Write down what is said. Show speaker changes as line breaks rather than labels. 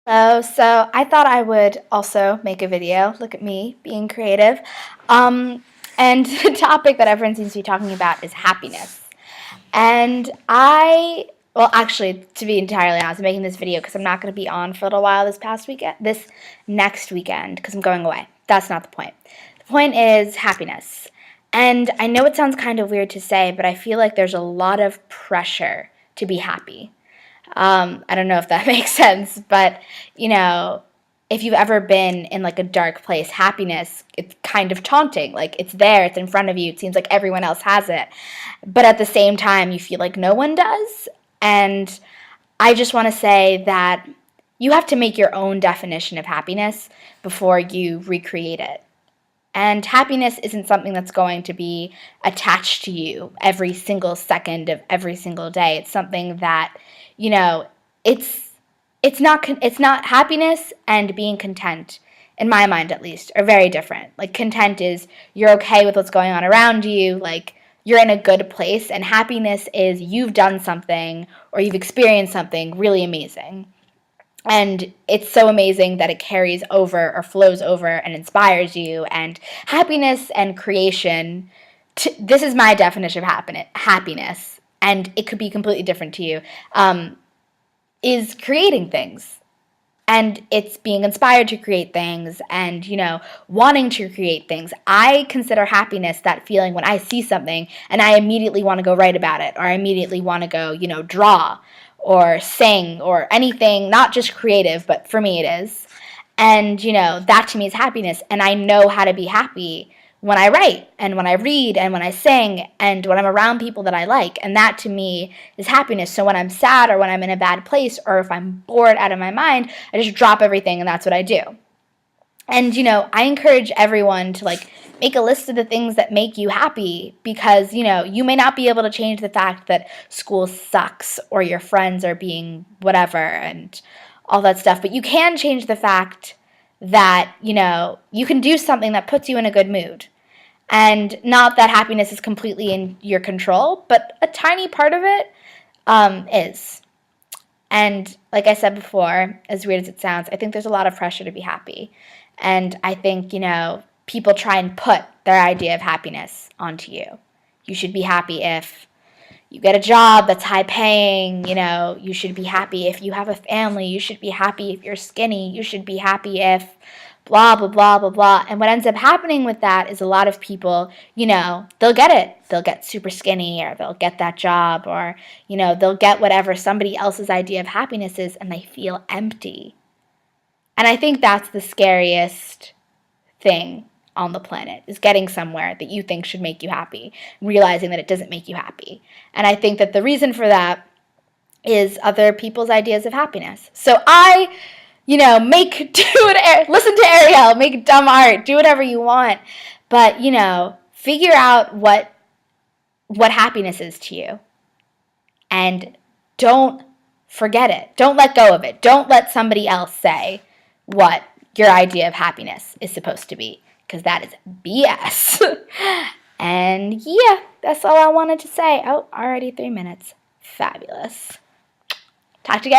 So I thought I would also make a video. Look at me being creative. And the topic that everyone seems to be talking about is happiness. And well, actually, to be entirely honest, I'm making this video because I'm not going to be on for a little while this next weekend, because I'm going away. That's not the point. The point is happiness. And I know it sounds kind of weird to say, but I feel like there's a lot of pressure to be happy. I don't know if that makes sense, but, if you've ever been in like a dark place, happiness, it's kind of taunting. Like, it's there, it's in front of you, it seems like everyone else has it. But at the same time, you feel like no one does. And I just want to say that you have to make your own definition of happiness before you recreate it. And happiness isn't something that's going to be attached to you every single second of every single day. It's something that, it's not happiness and being content, in my mind at least, are very different. Like, content is you're okay with what's going on around you, like you're in a good place, and happiness is you've done something or you've experienced something really amazing. And it's so amazing that it carries over or flows over and inspires you. And happiness and creation, this is my definition of happiness, and it could be completely different to you, is creating things. And it's being inspired to create things and, wanting to create things. I consider happiness that feeling when I see something and I immediately want to go write about it, or I immediately want to go, draw or sing or anything, not just creative, but for me it is. And, that to me is happiness. And I know how to be happy when I write and when I read and when I sing and when I'm around people that I like. And that to me is happiness. So when I'm sad or when I'm in a bad place or if I'm bored out of my mind, I just drop everything and that's what I do. And, I encourage everyone to make a list of the things that make you happy, because, you may not be able to change the fact that school sucks or your friends are being whatever and all that stuff, but you can change the fact that, you can do something that puts you in a good mood. And not that happiness is completely in your control, but a tiny part of it is. And like I said before, as weird as it sounds, I think there's a lot of pressure to be happy. And I think, people try and put their idea of happiness onto you. You should be happy if you get a job that's high paying, you should be happy if you have a family, you should be happy if you're skinny, you should be happy if blah, blah, blah, blah, blah. And what ends up happening with that is a lot of people, they'll get it. They'll get super skinny, or they'll get that job, or, they'll get whatever somebody else's idea of happiness is, and they feel empty. And I think that's the scariest thing on the planet, is getting somewhere that you think should make you happy, realizing that it doesn't make you happy. And I think that the reason for that is other people's ideas of happiness. So I, listen to Ariel, make dumb art, do whatever you want, but, figure out what happiness is to you, and don't forget it. Don't let go of it. Don't let somebody else say what your idea of happiness is supposed to be, because that is BS. And yeah, that's all I wanted to say. Oh, already 3 minutes. Fabulous. Talk to you guys.